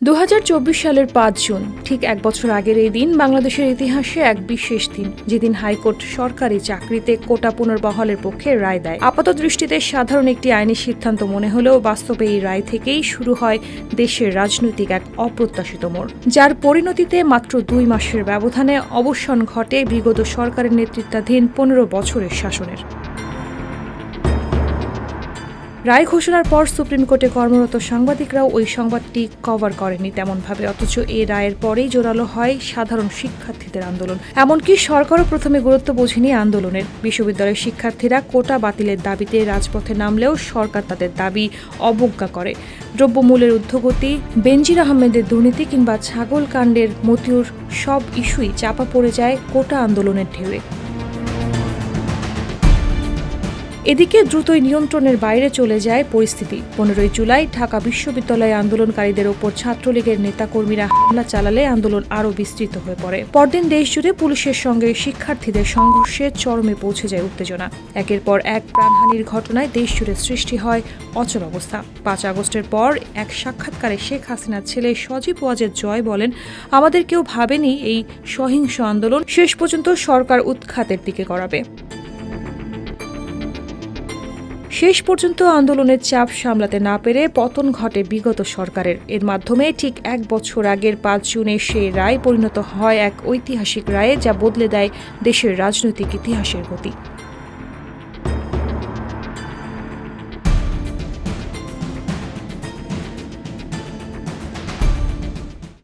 2024 সালের 5 জুন, ঠিক এক বছর আগের এই দিন বাংলাদেশের ইতিহাসে এক বিশেষ দিন, যেদিন হাইকোর্ট সরকারি চাকরিতে কোটা পুনর্বহালের পক্ষে রায় দেয়। আপাত দৃষ্টিতে সাধারণ একটি আইনি সিদ্ধান্ত মনে হলেও বাস্তবে এই রায় থেকেই শুরু হয় দেশের রাজনৈতিক এক অপ্রত্যাশিত মোড়, যার পরিণতিতে মাত্র 2 মাসের ব্যবধানে অবসান ঘটে বিগত সরকারের নেতৃত্বাধীন 15 বছরের শাসনের। রায় ঘোষণার পর সুপ্রিম কোর্টে কর্মরত সাংবাদিকরাও ওই সংবাদটি কভার করেনি তেমনভাবে, অথচ এই রায়ের পরেই জোরালো হয় সাধারণ শিক্ষার্থীদের আন্দোলন। এমনকি সরকারও প্রথমে গুরুত্ব বোঝেনি আন্দোলনের। বিশ্ববিদ্যালয়ের শিক্ষার্থীরা কোটা বাতিলের দাবিতে রাজপথে নামলেও সরকার তাদের দাবি অবজ্ঞা করে। দ্রব্যমূল্যের ঊর্ধ্বগতি, বেনজির আহমেদের দুর্নীতি কিংবা ছাগল কাণ্ডের মতিউর, সব ইস্যুই চাপা পড়ে যায় কোটা আন্দোলনের ঢেউয়ে। এদিকে দ্রুতই নিয়ন্ত্রণের বাইরে চলে যায় পরিস্থিতি। 15 জুলাই ঢাকা বিশ্ববিদ্যালয়ে আন্দোলনকারীদের ওপর ছাত্রলীগের নেতাকর্মীরা হামলা চালালে আন্দোলন আরও বিস্তৃত হয়ে পড়ে। পরদিন দেশজুড়ে পুলিশের সঙ্গে শিক্ষার্থীদের সংঘর্ষে চরমে পৌঁছে যায় উত্তেজনা। একের পর এক প্রাণহানির ঘটনায় দেশজুড়ে সৃষ্টি হয় অচল অবস্থা। 5 আগস্টের পর এক সাক্ষাৎকারে শেখ হাসিনার ছেলে সজীব ওয়াজেদ জয় বলেন, আমাদের কেউ ভাবেনি এই সহিংস আন্দোলন শেষ পর্যন্ত সরকার উৎখাতের দিকে গড়াবে। শেষ পর্যন্ত আন্দোলনের চাপ সামলাতে না পেরে পতন ঘটে বিগত সরকারের। এর মাধ্যমে ঠিক এক বছর আগের 5 জুনে সেই রায় পরিণত হয় এক ঐতিহাসিক রায়ে, যা বদলে দেয় দেশের রাজনৈতিক ইতিহাসের গতি।